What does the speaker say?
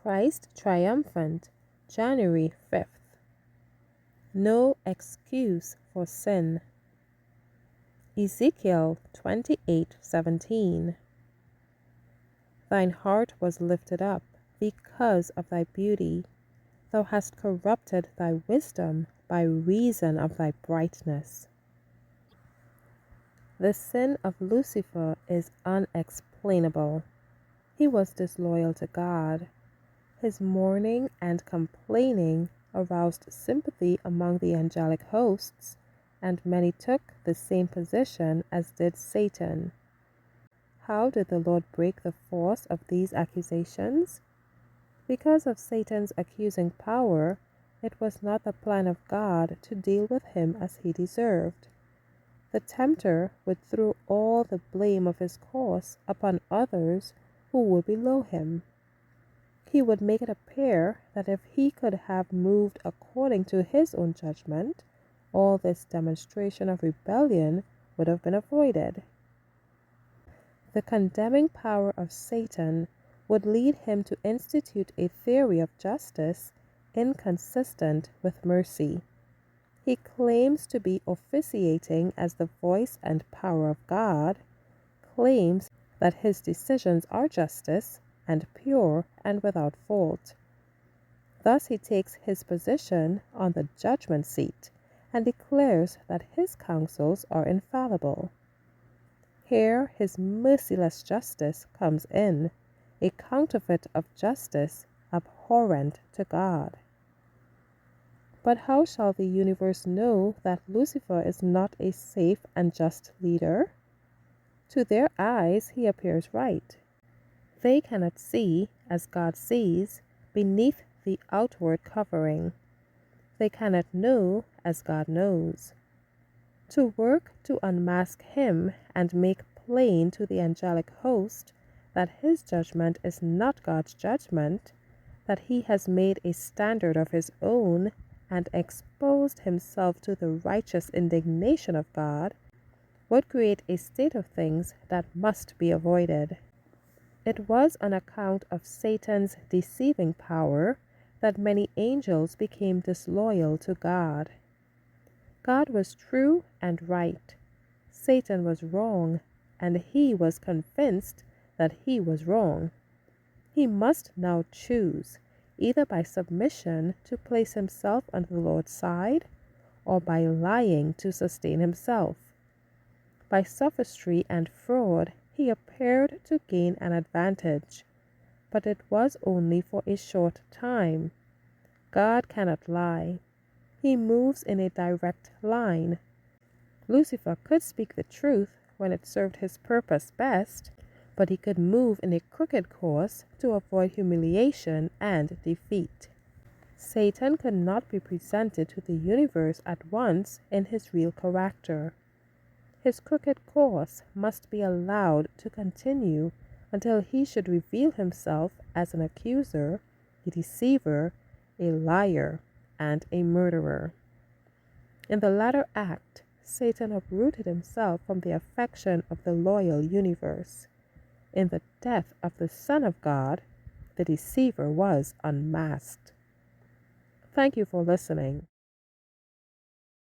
Christ triumphant, January 5th. No excuse for sin. Ezekiel 28:17. Thine heart was lifted up because of thy beauty. Thou hast corrupted thy wisdom by reason of thy brightness. The sin of Lucifer is unexplainable. He was disloyal to God. His mourning and complaining aroused sympathy among the angelic hosts, and many took the same position as did Satan. How did the Lord break the force of these accusations? Because of Satan's accusing power, it was not the plan of God to deal with him as he deserved. The tempter would throw all the blame of his course upon others who were below him. He would make it appear that if he could have moved according to his own judgment, all this demonstration of rebellion would have been avoided. The condemning power of Satan would lead him to institute a theory of justice inconsistent with mercy. He claims to be officiating as the voice and power of God, claims that his decisions are justice and pure and without fault. Thus he takes his position on the judgment seat and declares that his counsels are infallible. Here his merciless justice comes in, a counterfeit of justice abhorrent to God. But how shall the universe know that Lucifer is not a safe and just leader? To their eyes he appears right. They cannot see, as God sees, beneath the outward covering. They cannot know, as God knows. To work to unmask him and make plain to the angelic host that his judgment is not God's judgment, that he has made a standard of his own and exposed himself to the righteous indignation of God, would create a state of things that must be avoided. It was on account of Satan's deceiving power that many angels became disloyal to God. God was true and right. Satan was wrong, and he was convinced that he was wrong. He must now choose, either by submission to place himself on the Lord's side, or by lying to sustain himself. By sophistry and fraud, he appeared to gain an advantage, but it was only for a short time. God cannot lie. He moves in a direct line. Lucifer could speak the truth when it served his purpose best, but he could move in a crooked course to avoid humiliation and defeat. Satan could not be presented to the universe at once in his real character. His crooked course must be allowed to continue until he should reveal himself as an accuser, a deceiver, a liar, and a murderer. In the latter act, Satan uprooted himself from the affection of the loyal universe. In the death of the Son of God, the deceiver was unmasked. Thank you for listening.